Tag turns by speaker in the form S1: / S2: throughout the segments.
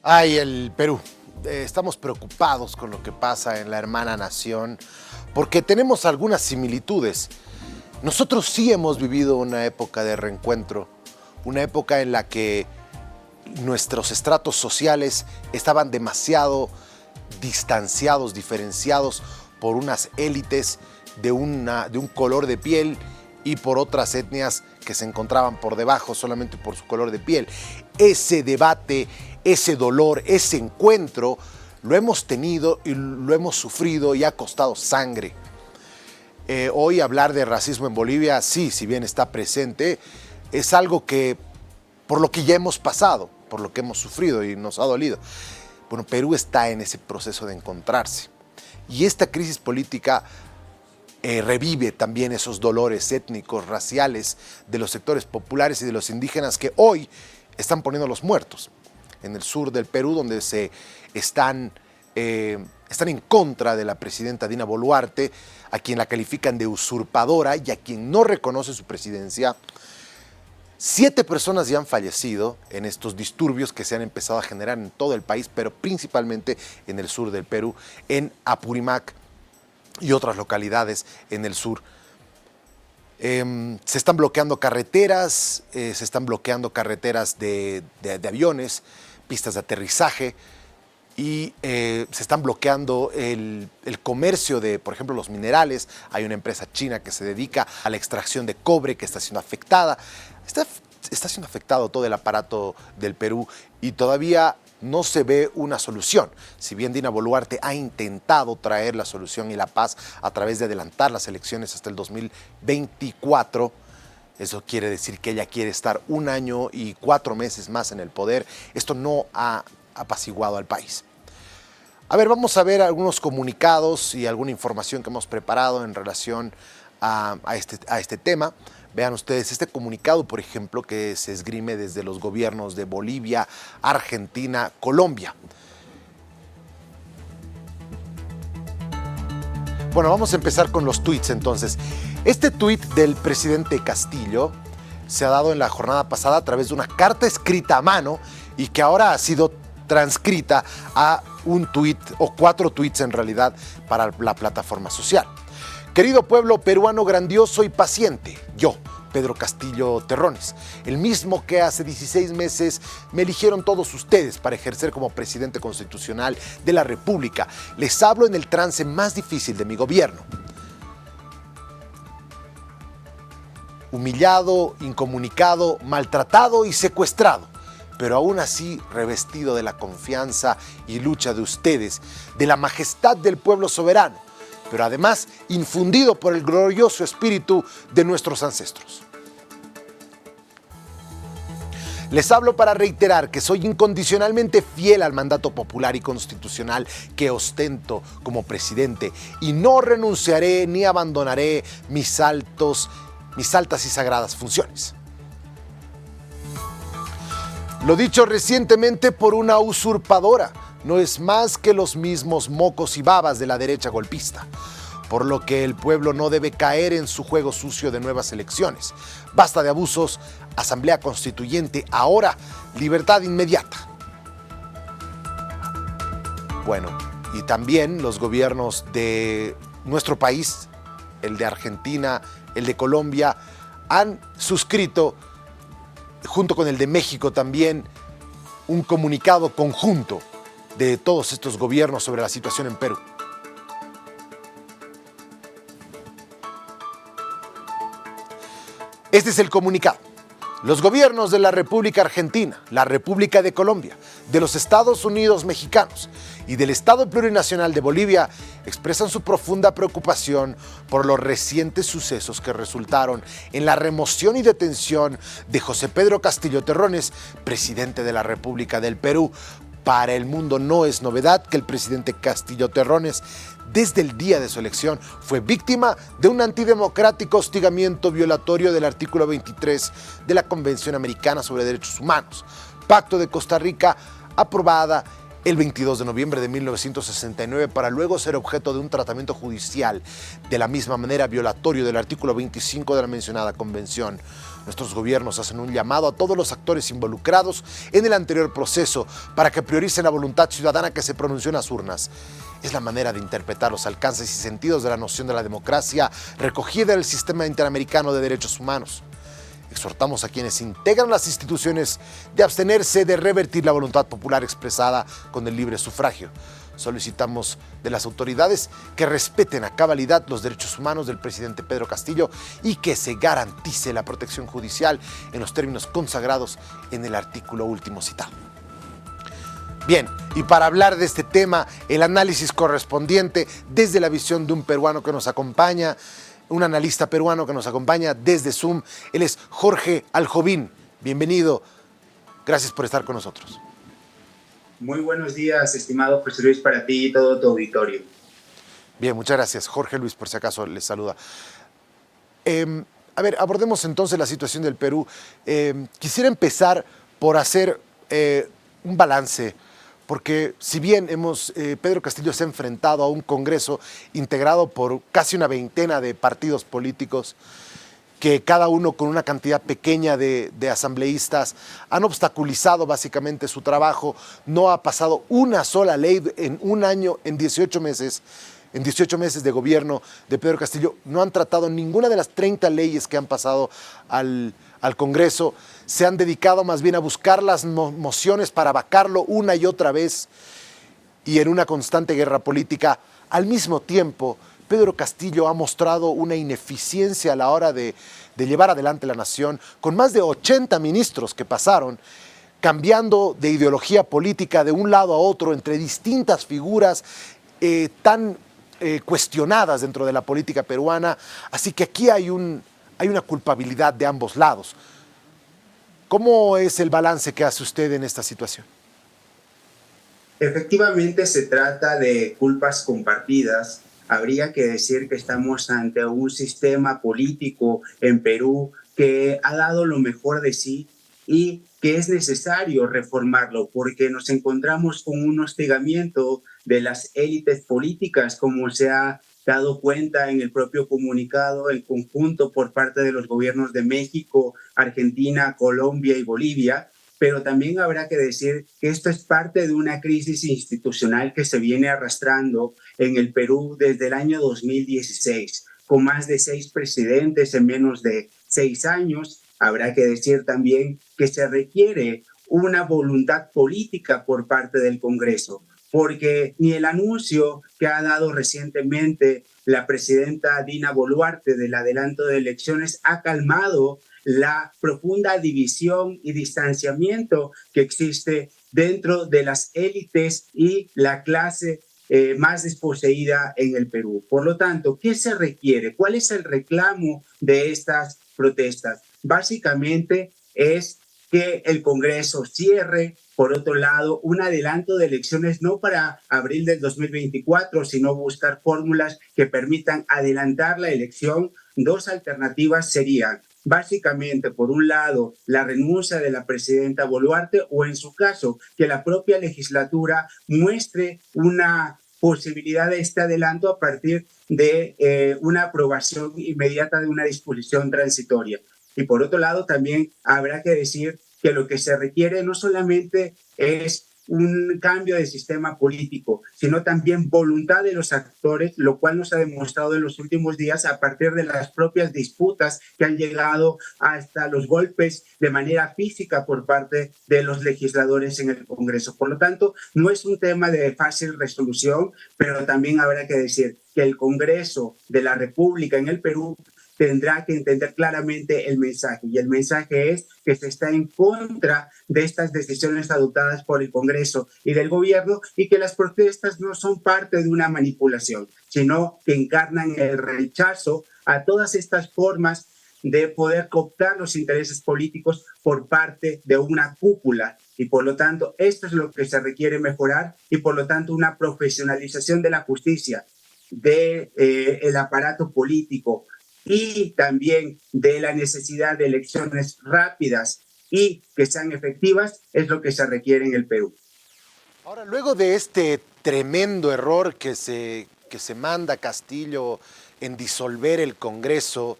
S1: Ay, el Perú. Estamos preocupados con lo que pasa en la hermana nación porque tenemos algunas similitudes. Nosotros sí hemos vivido una época de reencuentro, una época en la que nuestros estratos sociales estaban demasiado distanciados, diferenciados por unas élites de un color de piel y por otras etnias que se encontraban por debajo solamente por su color de piel. Ese debate, ese dolor, ese encuentro lo hemos tenido y lo hemos sufrido y ha costado sangre. Hoy hablar de racismo en Bolivia, sí, si bien está presente, es algo que por lo que ya hemos pasado, por lo que hemos sufrido y nos ha dolido. Bueno, Perú está en ese proceso de encontrarse. Y esta crisis política revive también esos dolores étnicos, raciales de los sectores populares y de los indígenas que hoy están poniendo los muertos. En el sur del Perú, donde están en contra de la presidenta Dina Boluarte, a quien la califican de usurpadora y a quien no reconoce su presidencia. 7 personas ya han fallecido en estos disturbios que se han empezado a generar en todo el país, pero principalmente en el sur del Perú, en Apurímac y otras localidades en el sur. Se están bloqueando carreteras, de aviones, pistas de aterrizaje, y se están bloqueando el comercio de, por ejemplo, los minerales. Hay una empresa china que se dedica a la extracción de cobre que está siendo afectada. Está siendo afectado todo el aparato del Perú y todavía no se ve una solución. Si bien Dina Boluarte ha intentado traer la solución y la paz a través de adelantar las elecciones hasta el 2024, eso quiere decir que ella quiere estar 1 año y 4 meses más en el poder. Esto no ha apaciguado al país. A ver, vamos a ver algunos comunicados y alguna información que hemos preparado en relación a este tema. Vean ustedes este comunicado, por ejemplo, que se esgrime desde los gobiernos de Bolivia, Argentina, Colombia. Bueno, vamos a empezar con los tweets entonces. Este tweet del presidente Castillo se ha dado en la jornada pasada a través de una carta escrita a mano y que ahora ha sido transcrita a un tweet o 4 tweets en realidad para la plataforma social. Querido pueblo peruano grandioso y paciente, yo, Pedro Castillo Terrones, el mismo que hace 16 meses me eligieron todos ustedes para ejercer como presidente constitucional de la República. Les hablo en el trance más difícil de mi gobierno. Humillado, incomunicado, maltratado y secuestrado, pero aún así revestido de la confianza y lucha de ustedes, de la majestad del pueblo soberano, pero además infundido por el glorioso espíritu de nuestros ancestros. Les hablo para reiterar que soy incondicionalmente fiel al mandato popular y constitucional que ostento como presidente y no renunciaré ni abandonaré mis altas y sagradas funciones. Lo dicho recientemente por una usurpadora no es más que los mismos mocos y babas de la derecha golpista, por lo que el pueblo no debe caer en su juego sucio de nuevas elecciones. Basta de abusos, asamblea constituyente, ahora libertad inmediata. Bueno, y también los gobiernos de nuestro país, el de Argentina, el de Colombia, han suscrito, junto con el de México también, un comunicado conjunto de todos estos gobiernos sobre la situación en Perú. Este es el comunicado. Los gobiernos de la República Argentina, la República de Colombia, de los Estados Unidos mexicanos y del Estado Plurinacional de Bolivia expresan su profunda preocupación por los recientes sucesos que resultaron en la remoción y detención de José Pedro Castillo Terrones, presidente de la República del Perú. Para el mundo no es novedad que el presidente Castillo Terrones, desde el día de su elección, fue víctima de un antidemocrático hostigamiento violatorio del artículo 23 de la Convención Americana sobre Derechos Humanos, Pacto de Costa Rica, aprobada el 22 de noviembre de 1969 para luego ser objeto de un tratamiento judicial de la misma manera violatorio del artículo 25 de la mencionada convención. Nuestros gobiernos hacen un llamado a todos los actores involucrados en el anterior proceso para que prioricen la voluntad ciudadana que se pronunció en las urnas. Es la manera de interpretar los alcances y sentidos de la noción de la democracia recogida en el sistema interamericano de derechos humanos. Exhortamos a quienes integran las instituciones de abstenerse de revertir la voluntad popular expresada con el libre sufragio. Solicitamos de las autoridades que respeten a cabalidad los derechos humanos del presidente Pedro Castillo y que se garantice la protección judicial en los términos consagrados en el artículo último citado. Bien, y para hablar de este tema, el análisis correspondiente desde la visión de un peruano que nos acompaña, un analista peruano que nos acompaña desde Zoom. Él es Jorge Aljovín. Bienvenido. Gracias por estar con nosotros.
S2: Muy buenos días, estimado José Luis, para ti y todo tu auditorio.
S1: Bien, muchas gracias. Jorge Luis, por si acaso, les saluda. Abordemos entonces la situación del Perú. Quisiera empezar por hacer un balance, porque si bien Pedro Castillo se ha enfrentado a un Congreso integrado por casi una veintena de partidos políticos, que cada uno con una cantidad pequeña de asambleístas han obstaculizado básicamente su trabajo, no ha pasado una sola ley en un año, en 18 meses de gobierno de Pedro Castillo, no han tratado ninguna de las 30 leyes que han pasado al Congreso, se han dedicado más bien a buscar las mociones para vacarlo una y otra vez y en una constante guerra política. Al mismo tiempo, Pedro Castillo ha mostrado una ineficiencia a la hora de llevar adelante la nación, con más de 80 ministros que pasaron, cambiando de ideología política de un lado a otro entre distintas figuras tan cuestionadas dentro de la política peruana. Así que aquí hay una culpabilidad de ambos lados. ¿Cómo es el balance que hace usted en esta situación?
S2: Efectivamente, se trata de culpas compartidas. Habría que decir que estamos ante un sistema político en Perú que ha dado lo mejor de sí y que es necesario reformarlo porque nos encontramos con un hostigamiento de las élites políticas, como se ha dado cuenta en el propio comunicado en conjunto por parte de los gobiernos de México, Argentina, Colombia y Bolivia. Pero también habrá que decir que esto es parte de una crisis institucional que se viene arrastrando en el Perú desde el año 2016, con más de 6 presidentes en menos de 6 años. Habrá que decir también que se requiere una voluntad política por parte del Congreso, porque ni el anuncio que ha dado recientemente la presidenta Dina Boluarte del adelanto de elecciones ha calmado la profunda división y distanciamiento que existe dentro de las élites y la clase más desposeída en el Perú. Por lo tanto, ¿qué se requiere? ¿Cuál es el reclamo de estas protestas? Básicamente es que el Congreso cierre, por otro lado, un adelanto de elecciones no para abril del 2024, sino buscar fórmulas que permitan adelantar la elección. Dos alternativas serían, básicamente, por un lado, la renuncia de la presidenta Boluarte o, en su caso, que la propia legislatura muestre una posibilidad de este adelanto a partir de una aprobación inmediata de una disposición transitoria. Y por otro lado, también habrá que decir que lo que se requiere no solamente es un cambio de sistema político, sino también voluntad de los actores, lo cual nos ha demostrado en los últimos días a partir de las propias disputas que han llegado hasta los golpes de manera física por parte de los legisladores en el Congreso. Por lo tanto, no es un tema de fácil resolución, pero también habrá que decir que el Congreso de la República en el Perú tendrá que entender claramente el mensaje. Y el mensaje es que se está en contra de estas decisiones adoptadas por el Congreso y del gobierno y que las protestas no son parte de una manipulación, sino que encarnan el rechazo a todas estas formas de poder cooptar los intereses políticos por parte de una cúpula. Y por lo tanto, esto es lo que se requiere mejorar y por lo tanto una profesionalización de la justicia, del aparato político, y también de la necesidad de elecciones rápidas y que sean efectivas, es lo que se requiere en el Perú.
S1: Ahora, luego de este tremendo error que se manda Castillo en disolver el Congreso,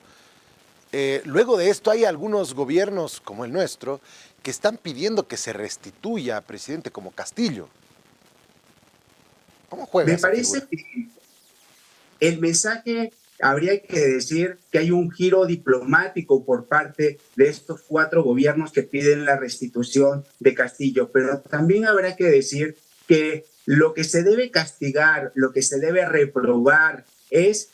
S1: luego de esto hay algunos gobiernos como el nuestro que están pidiendo que se restituya a presidente como Castillo. ¿Cómo juega
S2: Me
S1: esa
S2: parece
S1: figura?
S2: que el mensaje habría que decir que hay un giro diplomático por parte de estos cuatro gobiernos que piden la restitución de Castillo, pero también habrá que decir que lo que se debe castigar, lo que se debe reprobar es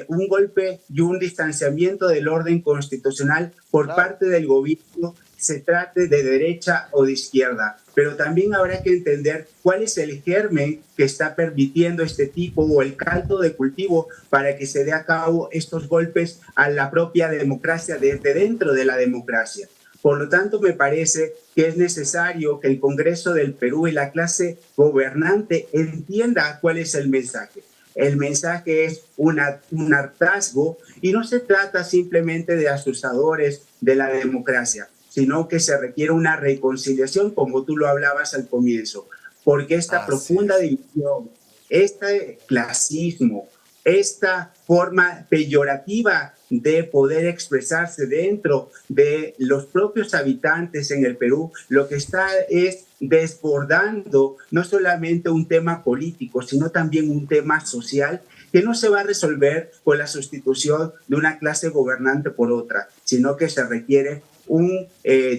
S2: un golpe y un distanciamiento del orden constitucional por
S1: Claro.
S2: parte del gobierno, se trate de derecha o de izquierda. Pero también habrá que entender cuál es el germen que está permitiendo este tipo o el caldo de cultivo para que se dé a cabo estos golpes a la propia democracia desde dentro de la democracia. Por lo tanto, me parece que es necesario que el Congreso del Perú y la clase gobernante entienda cuál es el mensaje. El mensaje es un hartazgo y no se trata simplemente de asusadores de la democracia, sino que se requiere una reconciliación, como tú lo hablabas al comienzo, porque esta
S1: Así
S2: profunda
S1: es.
S2: división, este clasismo, esta forma peyorativa de poder expresarse dentro de los propios habitantes en el Perú, lo que está es desbordando no solamente un tema político, sino también un tema social que no se va a resolver con la sustitución de una clase gobernante por otra, sino que se requiere un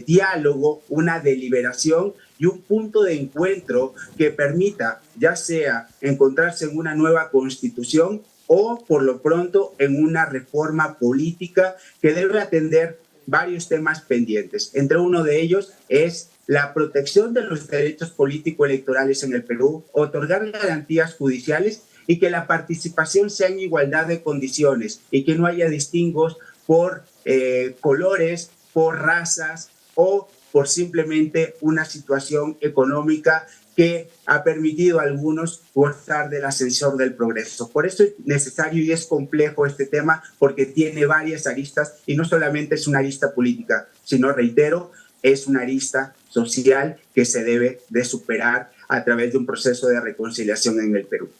S2: diálogo, una deliberación y un punto de encuentro que permita ya sea encontrarse en una nueva constitución o por lo pronto en una reforma política que debe atender varios temas pendientes. Entre uno de ellos es la protección de los derechos político-electorales en el Perú, otorgar garantías judiciales y que la participación sea en igualdad de condiciones y que no haya distingos por colores, por razas o por simplemente una situación económica que ha permitido a algunos gozar del ascensor del progreso. Por eso es necesario y es complejo este tema porque tiene varias aristas y no solamente es una arista política, sino, reitero, es una arista social que se debe de superar a través de un proceso de reconciliación en el Perú.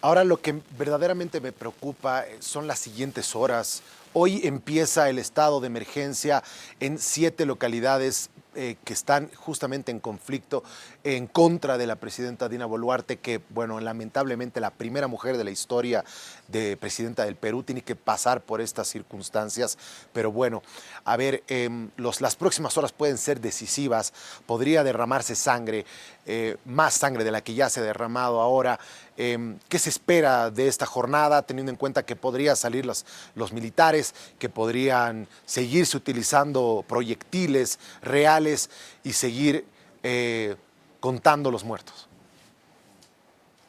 S1: Ahora lo que verdaderamente me preocupa son las siguientes horas. Hoy empieza el estado de emergencia en 7 localidades que están justamente en conflicto en contra de la presidenta Dina Boluarte, que, bueno, lamentablemente la primera mujer de la historia de presidenta del Perú tiene que pasar por estas circunstancias. Pero bueno, a ver, las próximas horas pueden ser decisivas. Podría derramarse sangre, más sangre de la que ya se ha derramado ahora. ¿Qué se espera de esta jornada, teniendo en cuenta que podrían salir los militares, que podrían seguirse utilizando proyectiles reales y seguir contando los muertos?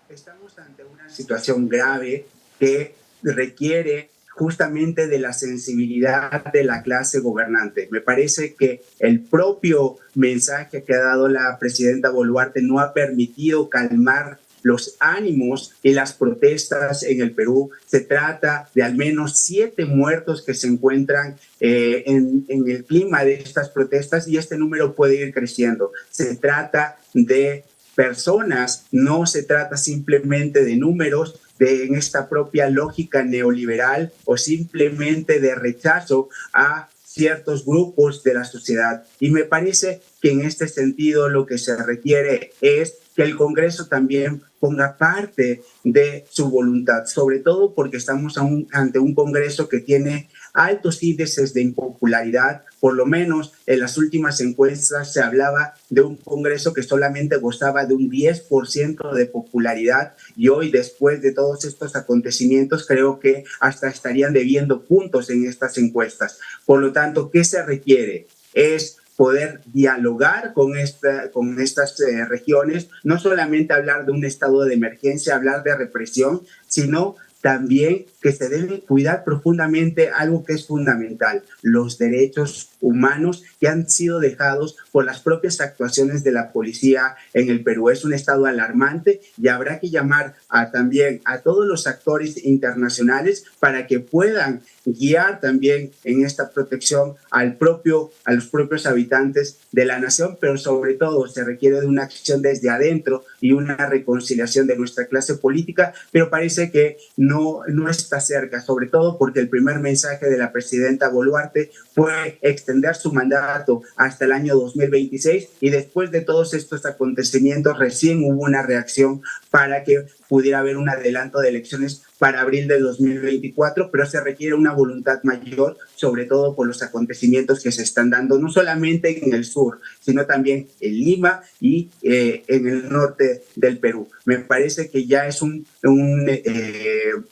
S2: Estamos ante una situación grave que requiere justamente de la sensibilidad de la clase gobernante. Me parece que el propio mensaje que ha dado la presidenta Boluarte no ha permitido calmar los ánimos y las protestas en el Perú. Se trata de al menos 7 muertos que se encuentran en el clima de estas protestas y este número puede ir creciendo. Se trata de personas, no se trata simplemente de números, en esta propia lógica neoliberal o simplemente de rechazo a ciertos grupos de la sociedad. Y me parece que en este sentido lo que se requiere es que el Congreso también ponga parte de su voluntad, sobre todo porque estamos ante un Congreso que tiene altos índices de impopularidad. Por lo menos en las últimas encuestas se hablaba de un Congreso que solamente gozaba de un 10% de popularidad y hoy, después de todos estos acontecimientos, creo que hasta estarían debiendo puntos en estas encuestas. Por lo tanto, ¿qué se requiere? Es poder dialogar con estas regiones, no solamente hablar de un estado de emergencia, hablar de represión, sino también que se debe cuidar profundamente algo que es fundamental, los derechos humanos que han sido dejados por las propias actuaciones de la policía en el Perú. Es un estado alarmante y habrá que llamar también a todos los actores internacionales para que puedan guiar también en esta protección a los propios habitantes de la nación, pero sobre todo se requiere de una acción desde adentro y una reconciliación de nuestra clase política, pero parece que no está cerca, sobre todo porque el primer mensaje de la presidenta Boluarte fue extender su mandato hasta el año 2026 y después de todos estos acontecimientos recién hubo una reacción para que pudiera haber un adelanto de elecciones para abril de 2024, pero se requiere una voluntad mayor, sobre todo por los acontecimientos que se están dando, no solamente en el sur, sino también en Lima y en el norte del Perú. Me parece que ya es un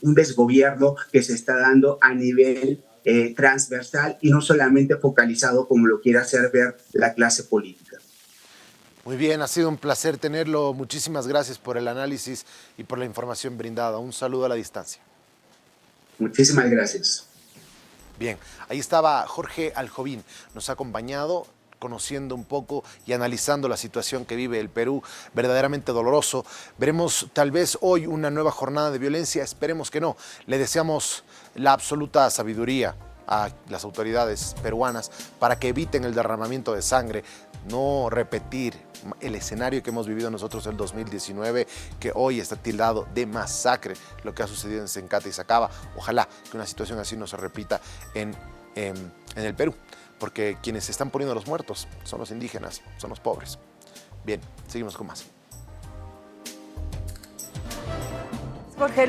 S2: desgobierno que se está dando a nivel transversal y no solamente focalizado como lo quiere hacer ver la clase política.
S1: Muy bien, ha sido un placer tenerlo. Muchísimas gracias por el análisis y por la información brindada. Un saludo a la distancia.
S2: Muchísimas gracias.
S1: Bien, ahí estaba Jorge Aljovín. Nos ha acompañado conociendo un poco y analizando la situación que vive el Perú, verdaderamente doloroso. Veremos tal vez hoy una nueva jornada de violencia, esperemos que no. Le deseamos la absoluta sabiduría a las autoridades peruanas para que eviten el derramamiento de sangre, no repetir el escenario que hemos vivido nosotros en el 2019, que hoy está tildado de masacre, lo que ha sucedido en Sencata y Sacaba. Ojalá que una situación así no se repita en el Perú, porque quienes se están poniendo los muertos son los indígenas, son los pobres. Bien, seguimos con más.
S3: Jorge.